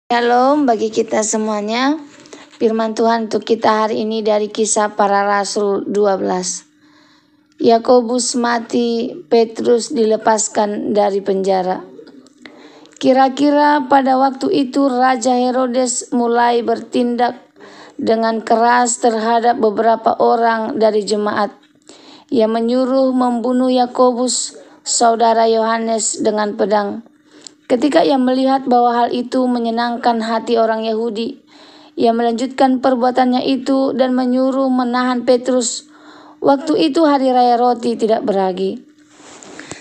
Shalom bagi kita semuanya. Firman Tuhan untuk kita hari ini dari Kisah Para Rasul 12. Yakobus mati, Petrus dilepaskan dari penjara. Kira-kira pada waktu itu Raja Herodes mulai bertindak dengan keras terhadap beberapa orang dari jemaat. Ia menyuruh membunuh Yakobus, saudara Yohanes, dengan pedang. Ketika ia melihat bahwa hal itu menyenangkan hati orang Yahudi, ia melanjutkan perbuatannya itu dan menyuruh menahan Petrus. Waktu itu hari raya roti tidak beragi.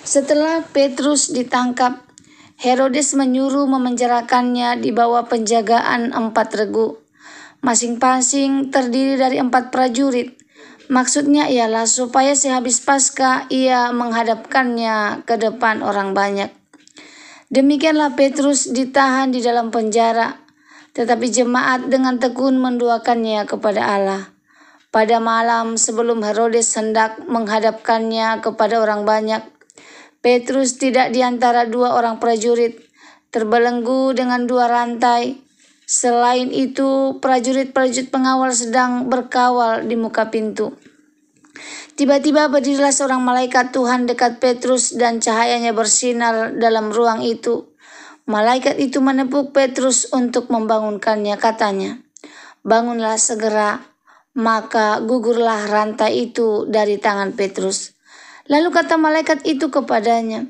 Setelah Petrus ditangkap, Herodes menyuruh memenjarakannya di bawah penjagaan 4 regu. Masing-masing terdiri dari 4 prajurit. Maksudnya ialah supaya sehabis Paskah ia menghadapkannya ke depan orang banyak. Demikianlah Petrus ditahan di dalam penjara, tetapi jemaat dengan tekun mendoakannya kepada Allah. Pada malam sebelum Herodes hendak menghadapkannya kepada orang banyak, Petrus tidak di antara 2 orang prajurit, terbelenggu dengan 2 rantai. Selain itu, prajurit-prajurit pengawal sedang berkawal di muka pintu. Tiba-tiba berdirilah seorang malaikat Tuhan dekat Petrus dan cahayanya bersinar dalam ruang itu. Malaikat itu menepuk Petrus untuk membangunkannya, katanya, "Bangunlah segera." Maka gugurlah rantai itu dari tangan Petrus. Lalu kata malaikat itu kepadanya,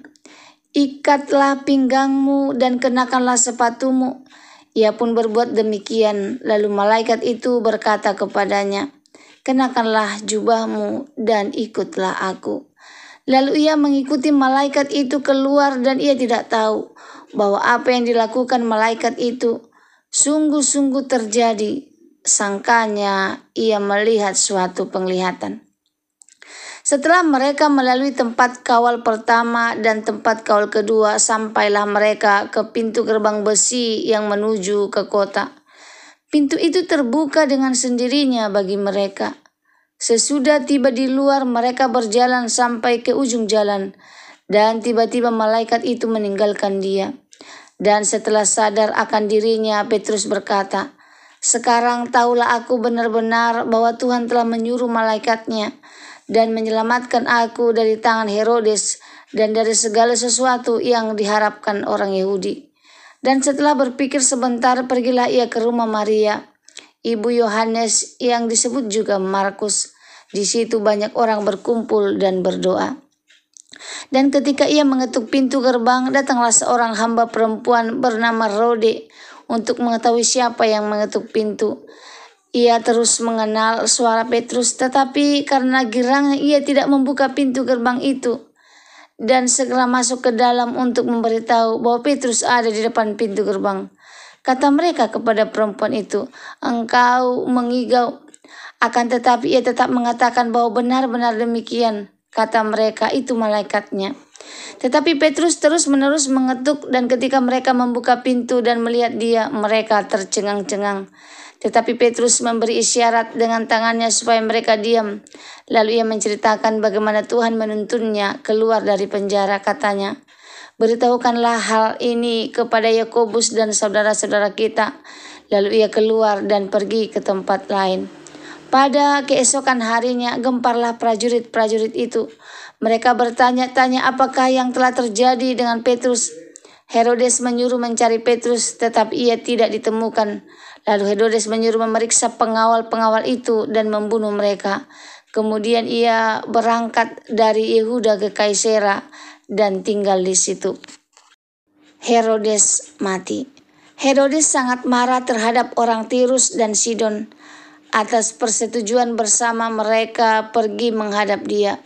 "Ikatlah pinggangmu dan kenakanlah sepatumu." Ia pun berbuat demikian. Lalu malaikat itu berkata kepadanya, "Kenakanlah jubahmu dan ikutlah aku." Lalu ia mengikuti malaikat itu keluar dan ia tidak tahu bahwa apa yang dilakukan malaikat itu sungguh-sungguh terjadi. Sangkanya ia melihat suatu penglihatan. Setelah mereka melalui tempat kawal pertama dan tempat kawal kedua, sampailah mereka ke pintu gerbang besi yang menuju ke kota. Pintu itu terbuka dengan sendirinya bagi mereka. Sesudah tiba di luar, mereka berjalan sampai ke ujung jalan, dan tiba-tiba malaikat itu meninggalkan dia. Dan setelah sadar akan dirinya, Petrus berkata, "Sekarang tahulah aku benar-benar bahwa Tuhan telah menyuruh malaikatnya dan menyelamatkan aku dari tangan Herodes dan dari segala sesuatu yang diharapkan orang Yahudi." Dan setelah berpikir sebentar, pergilah ia ke rumah Maria, ibu Yohanes yang disebut juga Markus. Di situ banyak orang berkumpul dan berdoa. Dan ketika ia mengetuk pintu gerbang, datanglah seorang hamba perempuan bernama Rode untuk mengetahui siapa yang mengetuk pintu. Ia terus mengenal suara Petrus, tetapi karena girangnya ia tidak membuka pintu gerbang itu dan segera masuk ke dalam untuk memberitahu bahwa Petrus ada di depan pintu gerbang. Kata mereka kepada perempuan itu, "Engkau mengigau." Akan tetapi ia tetap mengatakan bahwa benar-benar demikian. Kata mereka, "Itu malaikatnya." Tetapi Petrus terus-menerus mengetuk, dan ketika mereka membuka pintu dan melihat dia, mereka tercengang-cengang. Tetapi Petrus memberi isyarat dengan tangannya supaya mereka diam. Lalu ia menceritakan bagaimana Tuhan menuntunnya keluar dari penjara. Katanya, "Beritahukanlah hal ini kepada Yakobus dan saudara-saudara kita." Lalu ia keluar dan pergi ke tempat lain. Pada keesokan harinya gemparlah prajurit-prajurit itu. Mereka bertanya-tanya apakah yang telah terjadi dengan Petrus. Herodes menyuruh mencari Petrus, tetapi ia tidak ditemukan. Lalu Herodes menyuruh memeriksa pengawal-pengawal itu dan membunuh mereka. Kemudian ia berangkat dari Yehuda ke Kaisera dan tinggal di situ. Herodes mati. Herodes sangat marah terhadap orang Tirus dan Sidon. Atas persetujuan bersama mereka pergi menghadap dia.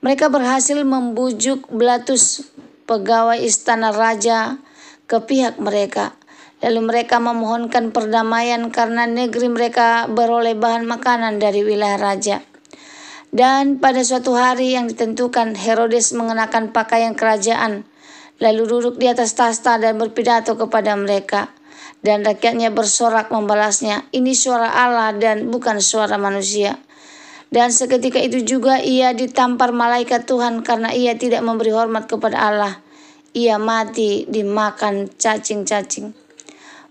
Mereka berhasil membujuk Blatus, pegawai istana raja, ke pihak mereka. Lalu mereka memohonkan perdamaian karena negeri mereka beroleh bahan makanan dari wilayah raja. Dan pada suatu hari yang ditentukan, Herodes mengenakan pakaian kerajaan, lalu duduk di atas tahta dan berpidato kepada mereka. Dan rakyatnya bersorak membalasnya, "Ini suara Allah dan bukan suara manusia." Dan seketika itu juga ia ditampar malaikat Tuhan karena ia tidak memberi hormat kepada Allah. Ia mati dimakan cacing-cacing.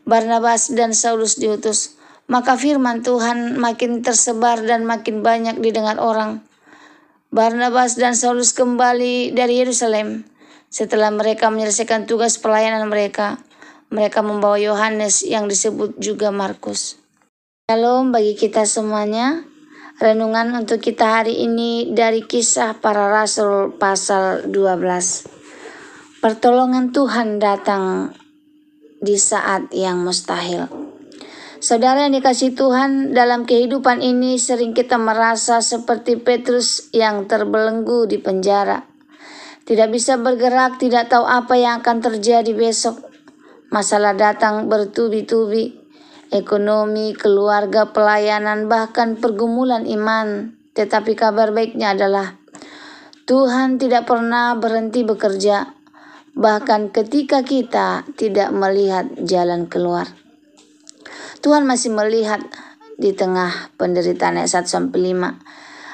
Barnabas dan Saulus diutus. Maka firman Tuhan makin tersebar dan makin banyak didengar orang. Barnabas dan Saulus kembali dari Yerusalem. Setelah mereka menyelesaikan tugas pelayanan mereka, mereka membawa Yohanes yang disebut juga Markus. Shalom bagi kita semuanya. Renungan untuk kita hari ini dari Kisah Para Rasul pasal 12. Pertolongan Tuhan datang di saat yang mustahil. Saudara yang dikasihi Tuhan, dalam kehidupan ini sering kita merasa seperti Petrus yang terbelenggu di penjara. Tidak bisa bergerak, tidak tahu apa yang akan terjadi besok. Masalah datang bertubi-tubi. Ekonomi, keluarga, pelayanan, bahkan pergumulan iman. Tetapi kabar baiknya adalah Tuhan tidak pernah berhenti bekerja, bahkan ketika kita tidak melihat jalan keluar. Tuhan masih melihat di tengah penderitaan ayat 1-5.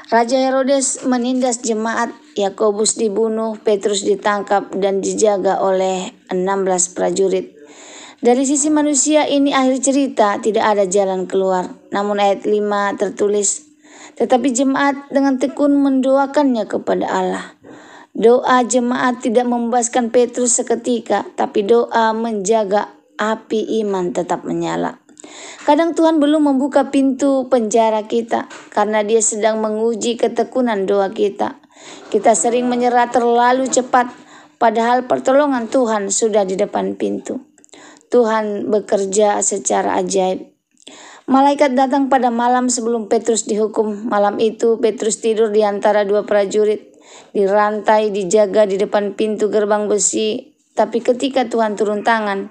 Raja Herodes menindas jemaat, Yakobus dibunuh, Petrus ditangkap dan dijaga oleh 16 prajurit. Dari sisi manusia ini akhir cerita, tidak ada jalan keluar. Namun ayat 5 tertulis, tetapi jemaat dengan tekun mendoakannya kepada Allah. Doa jemaat tidak membebaskan Petrus seketika, tapi doa menjaga api iman tetap menyala. Kadang Tuhan belum membuka pintu penjara kita karena Dia sedang menguji ketekunan doa kita. Kita sering menyerah terlalu cepat, padahal pertolongan Tuhan sudah di depan pintu. Tuhan bekerja secara ajaib. Malaikat datang pada malam sebelum Petrus dihukum. Malam itu Petrus tidur di antara dua prajurit, dirantai, dijaga di depan pintu gerbang besi. Tapi ketika Tuhan turun tangan,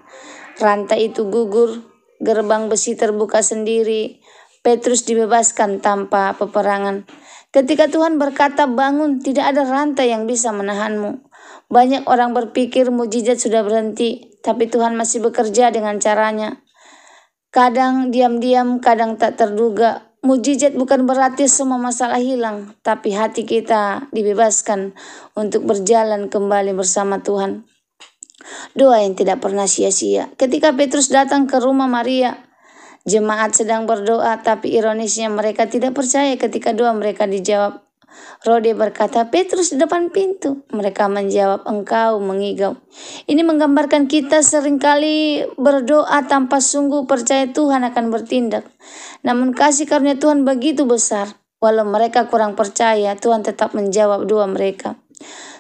rantai itu gugur, gerbang besi terbuka sendiri. Petrus dibebaskan tanpa peperangan. Ketika Tuhan berkata, bangun, tidak ada rantai yang bisa menahanmu. Banyak orang berpikir mujizat sudah berhenti, tapi Tuhan masih bekerja dengan caranya. Kadang diam-diam, kadang tak terduga. Mujizat bukan berarti semua masalah hilang, tapi hati kita dibebaskan untuk berjalan kembali bersama Tuhan. Doa yang tidak pernah sia-sia. Ketika Petrus datang ke rumah Maria, jemaat sedang berdoa, tapi ironisnya mereka tidak percaya ketika doa mereka dijawab. Rode berkata, Petrus di depan pintu. Mereka menjawab, engkau mengigau. Ini menggambarkan kita seringkali berdoa tanpa sungguh percaya Tuhan akan bertindak. Namun kasih karunia Tuhan begitu besar. Walau mereka kurang percaya, Tuhan tetap menjawab doa mereka.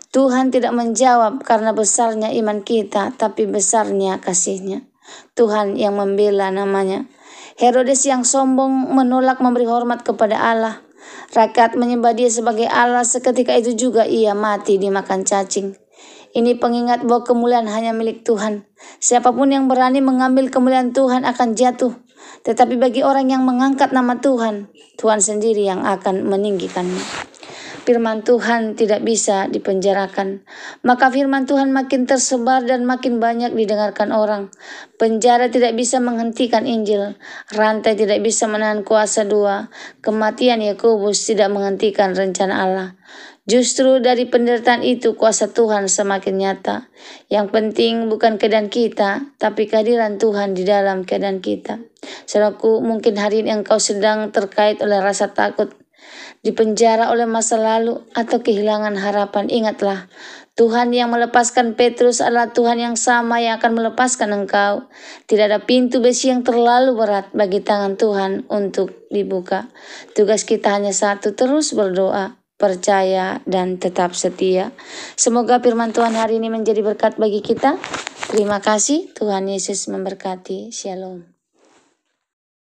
Tuhan tidak menjawab karena besarnya iman kita, tapi besarnya kasih-Nya. Tuhan yang membela namanya. Herodes yang sombong menolak memberi hormat kepada Allah. Rakyat menyembah Dia sebagai Allah, seketika itu juga ia mati dimakan cacing. Ini pengingat bahwa kemuliaan hanya milik Tuhan. Siapapun yang berani mengambil kemuliaan Tuhan akan jatuh. Tetapi bagi orang yang mengangkat nama Tuhan, Tuhan sendiri yang akan meninggikannya. Firman Tuhan tidak bisa dipenjarakan. Maka firman Tuhan makin tersebar dan makin banyak didengarkan orang. Penjara tidak bisa menghentikan Injil. Rantai tidak bisa menahan kuasa doa. Kematian Yakobus tidak menghentikan rencana Allah. Justru dari penderitaan itu kuasa Tuhan semakin nyata. Yang penting bukan keadaan kita, tapi kehadiran Tuhan di dalam keadaan kita. Saudaraku, mungkin hari ini engkau sedang terkait oleh rasa takut, dipenjara oleh masa lalu, atau kehilangan harapan. Ingatlah, Tuhan yang melepaskan Petrus adalah Tuhan yang sama yang akan melepaskan engkau. Tidak ada pintu besi yang terlalu berat bagi tangan Tuhan untuk dibuka. Tugas kita hanya satu, terus berdoa, percaya, dan tetap setia. Semoga firman Tuhan hari ini menjadi berkat bagi kita. Terima kasih, Tuhan Yesus memberkati. Shalom.